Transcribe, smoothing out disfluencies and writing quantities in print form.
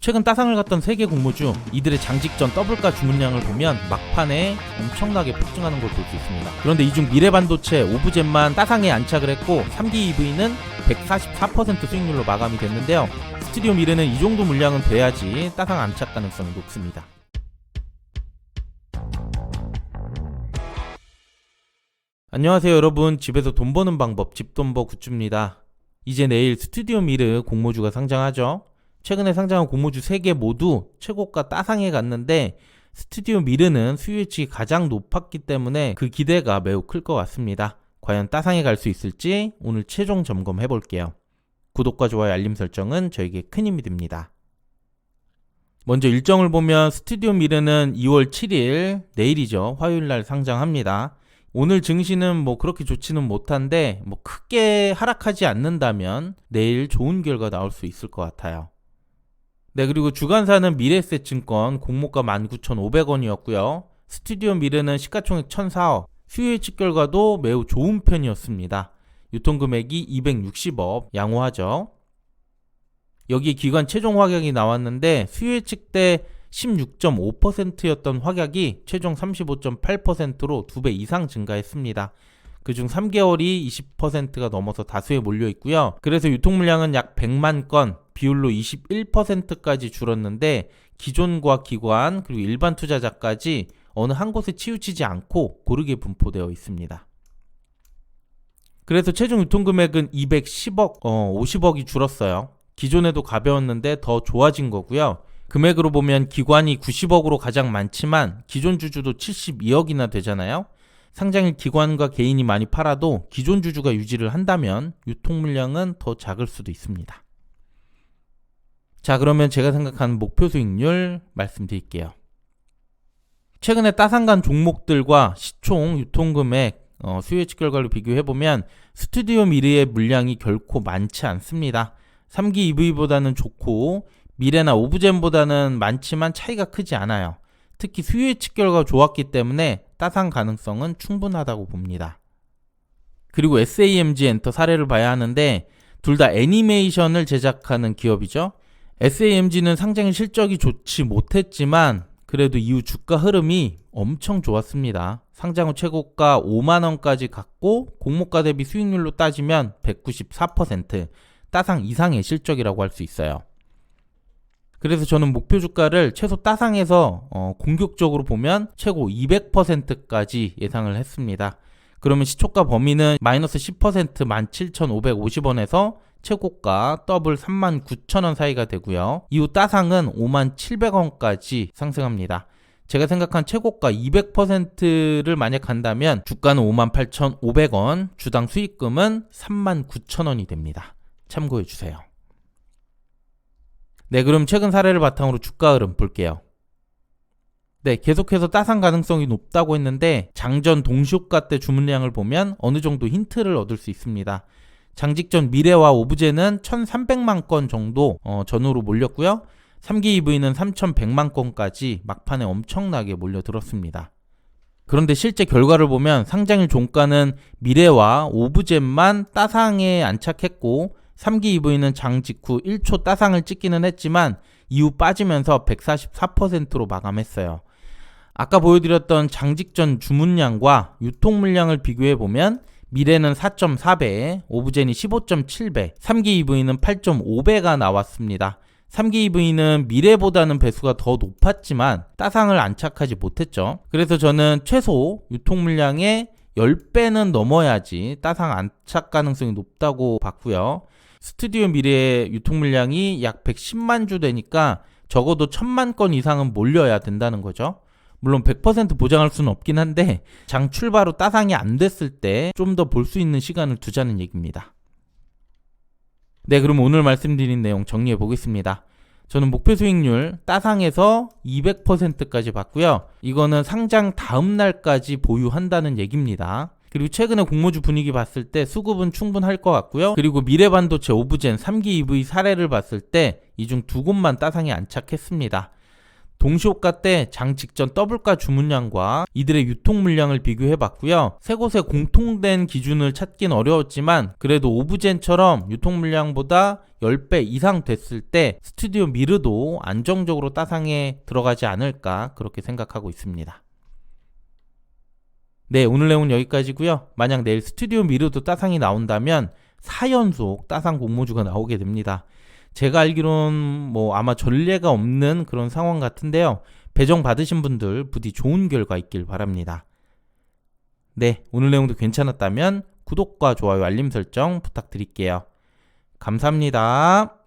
최근 따상을 갔던 세계 공모주, 이들의 장직전 더블가 주문량을 보면 막판에 엄청나게 폭증하는 걸 볼 수 있습니다. 그런데 이 중 미래반도체, 오브젠만 따상에 안착을 했고 3기 EV는 144% 수익률로 마감이 됐는데요. 스튜디오 미래는 이 정도 물량은 돼야지 따상 안착 가능성이 높습니다. 안녕하세요 여러분, 집에서 돈 버는 방법 집돈버 굿즈입니다. 이제 내일 스튜디오 미르 공모주가 상장하죠. 최근에 상장한 공모주 3개 모두 최고가 따상에 갔는데 스튜디오 미르는 수요 예측이 가장 높았기 때문에 그 기대가 매우 클 것 같습니다. 과연 따상에 갈 수 있을지 오늘 최종 점검해 볼게요. 구독과 좋아요, 알림 설정은 저에게 큰 힘이 됩니다. 먼저 일정을 보면 스튜디오 미르는 2월 7일 내일이죠. 화요일날 상장합니다. 오늘 증시는 그렇게 좋지는 못한데 크게 하락하지 않는다면 내일 좋은 결과 나올 수 있을 것 같아요. 네, 그리고 주간사는 미래에셋증권 공모가 19,500원이었고요. 스튜디오 미르는 시가총액 1,004억, 수요 예측 결과도 매우 좋은 편이었습니다. 유통금액이 260억, 양호하죠. 여기 기관 최종 확약이 나왔는데 수요 예측 때 16.5%였던 확약이 최종 35.8%로 2배 이상 증가했습니다. 그중 3개월이 20%가 넘어서 다수에 몰려 있고요. 그래서 유통 물량은 약 100만 건, 비율로 21%까지 줄었는데 기존과 기관 그리고 일반 투자자까지 어느 한 곳에 치우치지 않고 고르게 분포되어 있습니다. 그래서 최종 유통 금액은 210억, 50억이 줄었어요. 기존에도 가벼웠는데 더 좋아진 거고요. 금액으로 보면 기관이 90억으로 가장 많지만 기존 주주도 72억이나 되잖아요. 상장일 기관과 개인이 많이 팔아도 기존 주주가 유지를 한다면 유통 물량은 더 작을 수도 있습니다. 자, 그러면 제가 생각하는 목표 수익률 말씀드릴게요. 최근에 따상간 종목들과 시총 유통금액, 수요 예측 결과를 비교해보면 스튜디오 미르의 물량이 결코 많지 않습니다. 3기 EV보다는 좋고 미래나 오브젠보다는 많지만 차이가 크지 않아요. 특히 수요 예측 결과가 좋았기 때문에 따상 가능성은 충분하다고 봅니다. 그리고 SAMG 엔터 사례를 봐야 하는데 둘 다 애니메이션을 제작하는 기업이죠. SAMG는 상장일 실적이 좋지 못했지만 그래도 이후 주가 흐름이 엄청 좋았습니다. 상장 후 최고가 5만원까지 갔고 공모가 대비 수익률로 따지면 194%, 따상 이상의 실적이라고 할 수 있어요. 그래서 저는 목표 주가를 최소 따상에서 공격적으로 보면 최고 200%까지 예상을 했습니다. 그러면 시초가 범위는 마이너스 10% 17,550원에서 최고가 더블 39,000원 사이가 되고요. 이후 따상은 57,000원까지 상승합니다. 제가 생각한 최고가 200%를 만약 간다면 주가는 58,500원, 주당 수익금은 39,000원이 됩니다. 참고해 주세요. 네, 그럼 최근 사례를 바탕으로 주가 흐름 볼게요. 네, 계속해서 따상 가능성이 높다고 했는데 장전 동시효과 때 주문량을 보면 어느 정도 힌트를 얻을 수 있습니다. 장직전 미래와 오브제는 1,300만 건 정도 전후로 몰렸고요. 3기 EV는 3,100만 건까지 막판에 엄청나게 몰려들었습니다. 그런데 실제 결과를 보면 상장일 종가는 미래와 오브젠만 따상에 안착했고 3기 EV는 장 직후 1초 따상을 찍기는 했지만 이후 빠지면서 144%로 마감했어요. 아까 보여드렸던 장직전 주문량과 유통 물량을 비교해보면 미래는 4.4배, 오브젠이 15.7배, 3기 EV는 8.5배가 나왔습니다. 3기 EV는 미래보다는 배수가 더 높았지만 따상을 안착하지 못했죠. 그래서 저는 최소 유통 물량의 10배는 넘어야지 따상 안착 가능성이 높다고 봤고요. 스튜디오 미래의 유통 물량이 약 110만 주 되니까 적어도 1,000만 건 이상은 몰려야 된다는 거죠. 물론 100% 보장할 수는 없긴 한데 장 출발 후 따상이 안 됐을 때 좀 더 볼 수 있는 시간을 두자는 얘기입니다. 네, 그럼 오늘 말씀드린 내용 정리해 보겠습니다. 저는 목표 수익률 따상에서 200%까지 봤고요. 이거는 상장 다음 날까지 보유한다는 얘기입니다. 그리고 최근에 공모주 분위기 봤을 때 수급은 충분할 것 같고요. 그리고 미래반도체, 오브젠, 3기 EV 사례를 봤을 때 이 중 2곳만 따상에 안착했습니다. 동시호가 때 장 직전 더블가 주문량과 이들의 유통 물량을 비교해 봤고요. 세 곳의 공통된 기준을 찾긴 어려웠지만 그래도 오브젠처럼 유통 물량보다 10배 이상 됐을 때 스튜디오 미르도 안정적으로 따상에 들어가지 않을까 그렇게 생각하고 있습니다. 네, 오늘 내용은 여기까지고요. 만약 내일 스튜디오 미르도 따상이 나온다면 4연속 따상 공모주가 나오게 됩니다. 제가 알기로는 아마 전례가 없는 그런 상황 같은데요. 배정 받으신 분들 부디 좋은 결과 있길 바랍니다. 네, 오늘 내용도 괜찮았다면 구독과 좋아요, 알림 설정 부탁드릴게요. 감사합니다.